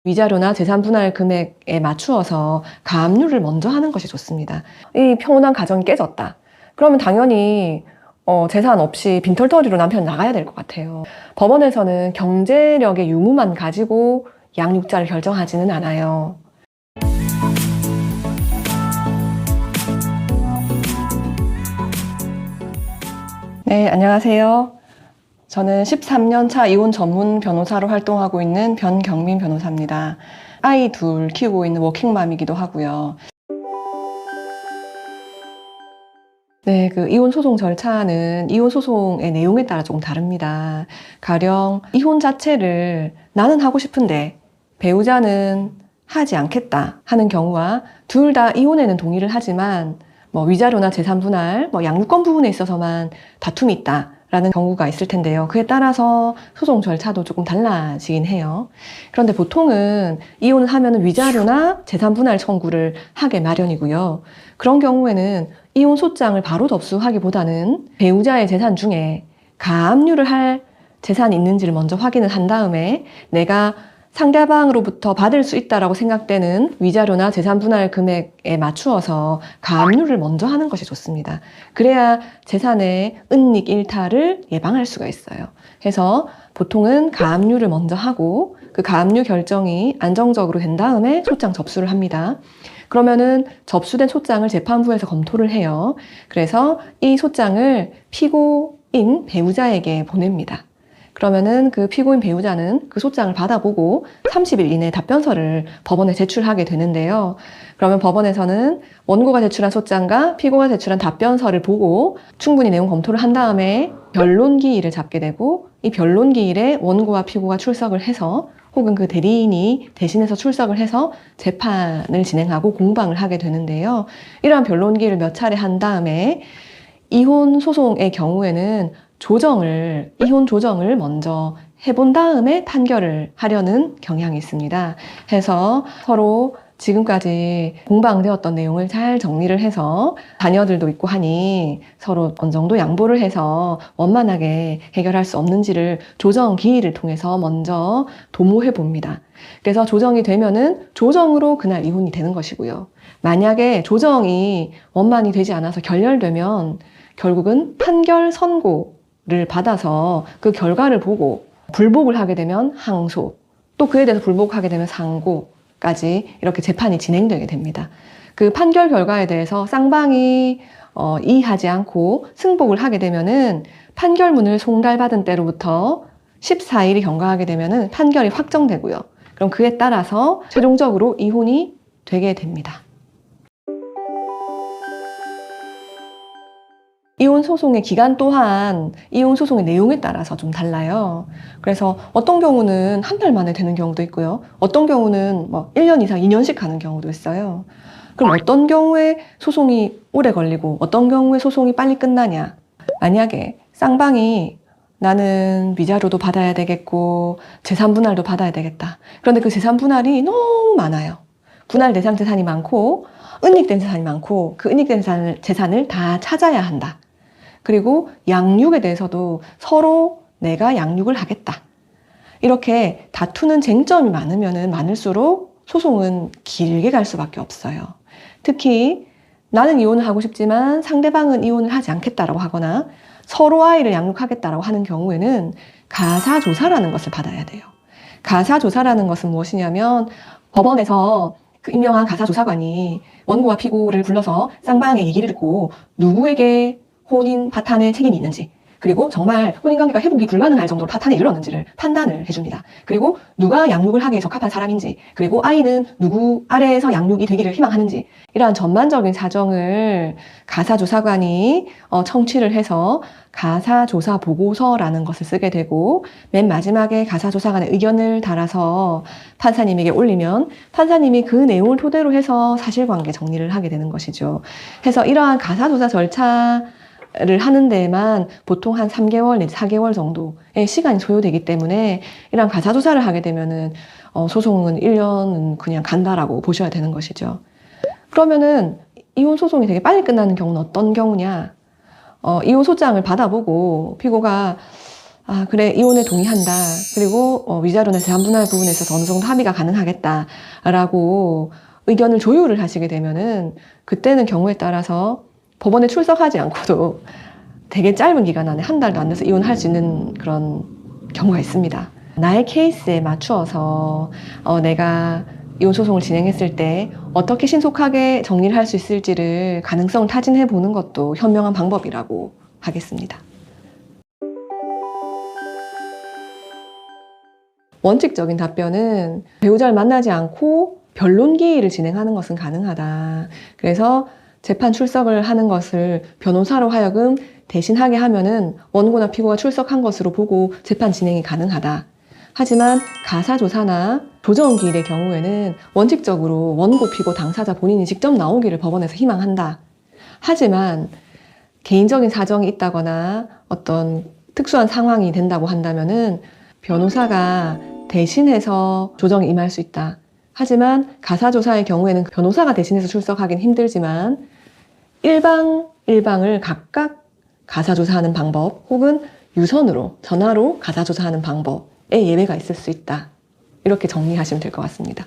위자료나 재산 분할 금액에 맞추어서 가압류를 먼저 하는 것이 좋습니다. 이 평온한 가정이 깨졌다. 그러면 당연히 재산 없이 빈털터리로 남편이 나가야 될 것 같아요. 법원에서는 경제력의 유무만 가지고 양육자를 결정하지는 않아요. 네, 안녕하세요. 저는 13년 차 이혼 전문 변호사로 활동하고 있는 변경민 변호사입니다. 아이 둘 키우고 있는 워킹맘이기도 하고요. 네, 그 이혼 소송 절차는 이혼 소송의 내용에 따라 조금 다릅니다. 가령 이혼 자체를 나는 하고 싶은데 배우자는 하지 않겠다 하는 경우와 둘 다 이혼에는 동의를 하지만 위자료나 재산 분할, 양육권 부분에 있어서만 다툼이 있다라는 경우가 있을 텐데요. 그에 따라서 소송 절차도 조금 달라지긴 해요. 그런데 보통은 이혼을 하면 위자료나 재산 분할 청구를 하게 마련이고요. 그런 경우에는 이혼 소장을 바로 접수하기보다는 배우자의 재산 중에 가압류를 할 재산이 있는지를 먼저 확인을 한 다음에 내가 상대방으로부터 받을 수 있다라고 생각되는 위자료나 재산 분할 금액에 맞추어서 가압류를 먼저 하는 것이 좋습니다. 그래야 재산의 은닉 일탈을 예방할 수가 있어요. 그래서 보통은 가압류를 먼저 하고 그 가압류 결정이 안정적으로 된 다음에 소장 접수를 합니다. 그러면은 접수된 소장을 재판부에서 검토를 해요. 그래서 이 소장을 피고인 배우자에게 보냅니다. 그러면은 그 피고인 배우자는 그 소장을 받아보고 30일 이내에 답변서를 법원에 제출하게 되는데요. 그러면 법원에서는 원고가 제출한 소장과 피고가 제출한 답변서를 보고 충분히 내용 검토를 한 다음에 변론기일을 잡게 되고 이 변론기일에 원고와 피고가 출석을 해서 혹은 그 대리인이 대신해서 출석을 해서 재판을 진행하고 공방을 하게 되는데요. 이러한 변론기일을 몇 차례 한 다음에 이혼 소송의 경우에는 이혼 조정을 먼저 해본 다음에 판결을 하려는 경향이 있습니다. 해서 서로 지금까지 공방되었던 내용을 잘 정리를 해서 자녀들도 있고 하니 서로 어느 정도 양보를 해서 원만하게 해결할 수 없는지를 조정 기일을 통해서 먼저 도모해 봅니다. 그래서 조정이 되면은 조정으로 그날 이혼이 되는 것이고요. 만약에 조정이 원만히 되지 않아서 결렬되면 결국은 판결 선고를 받아서 그 결과를 보고 불복을 하게 되면 항소, 또 그에 대해서 불복하게 되면 상고까지 이렇게 재판이 진행되게 됩니다. 그 판결 결과에 대해서 쌍방이 이의하지 않고 승복을 하게 되면은 판결문을 송달받은 때로부터 14일이 경과하게 되면은 판결이 확정되고요. 그럼 그에 따라서 최종적으로 이혼이 되게 됩니다. 이혼 소송의 기간 또한 이혼 소송의 내용에 따라서 좀 달라요. 그래서 어떤 경우는 한 달 만에 되는 경우도 있고요. 어떤 경우는 1년 이상 2년씩 가는 경우도 있어요. 그럼 어떤 경우에 소송이 오래 걸리고 어떤 경우에 소송이 빨리 끝나냐? 만약에 쌍방이 나는 위자료도 받아야 되겠고 재산 분할도 받아야 되겠다. 그런데 그 재산 분할이 너무 많아요. 분할 대상 재산이 많고 은닉된 재산이 많고 그 은닉된 재산을 다 찾아야 한다. 그리고 양육에 대해서도 서로 내가 양육을 하겠다. 이렇게 다투는 쟁점이 많으면 많을수록 소송은 길게 갈 수밖에 없어요. 특히 나는 이혼을 하고 싶지만 상대방은 이혼을 하지 않겠다라고 하거나 서로 아이를 양육하겠다라고 하는 경우에는 가사조사라는 것을 받아야 돼요. 가사조사라는 것은 무엇이냐면 법원에서 그 임명한 가사조사관이 원고와 피고를 불러서 쌍방의 얘기를 듣고 누구에게 혼인 파탄의 책임이 있는지, 그리고 정말 혼인관계가 회복이 불가능할 정도로 파탄에 이르렀는지를 판단을 해줍니다. 그리고 누가 양육을 하기에 적합한 사람인지, 그리고 아이는 누구 아래에서 양육이 되기를 희망하는지, 이러한 전반적인 사정을 가사조사관이 청취를 해서 가사조사 보고서라는 것을 쓰게 되고, 맨 마지막에 가사조사관의 의견을 달아서 판사님에게 올리면 판사님이 그 내용을 토대로 해서 사실관계 정리를 하게 되는 것이죠. 그래서 이러한 가사조사 절차를 하는 데에만 보통 한 3개월 내지 4개월 정도의 시간이 소요되기 때문에 이런 가사조사를 하게 되면은 소송은 1년은 그냥 간다라고 보셔야 되는 것이죠. 그러면은 이혼 소송이 되게 빨리 끝나는 경우는 어떤 경우냐? 이혼 소장을 받아보고 피고가 그래, 이혼에 동의한다. 그리고 위자료나 재산분할 부분에 있어서 어느 정도 합의가 가능하겠다라고 의견을 조율을 하시게 되면은 그때는 경우에 따라서 법원에 출석하지 않고도 되게 짧은 기간 안에 한 달도 안 돼서 이혼할 수 있는 그런 경우가 있습니다. 나의 케이스에 맞추어서 내가 이혼 소송을 진행했을 때 어떻게 신속하게 정리를 할 수 있을지를 가능성을 타진해 보는 것도 현명한 방법이라고 하겠습니다. 원칙적인 답변은 배우자를 만나지 않고 변론기일을 진행하는 것은 가능하다. 그래서 재판 출석을 하는 것을 변호사로 하여금 대신하게 하면은 원고나 피고가 출석한 것으로 보고 재판 진행이 가능하다. 하지만 가사조사나 조정기일의 경우에는 원칙적으로 원고, 피고, 당사자 본인이 직접 나오기를 법원에서 희망한다. 하지만 개인적인 사정이 있다거나 어떤 특수한 상황이 된다고 한다면은 변호사가 대신해서 조정에 임할 수 있다. 하지만 가사조사의 경우에는 변호사가 대신해서 출석하긴 힘들지만 일방을 각각 가사조사하는 방법 혹은 유선으로 전화로 가사조사하는 방법에 예외가 있을 수 있다. 이렇게 정리하시면 될 것 같습니다.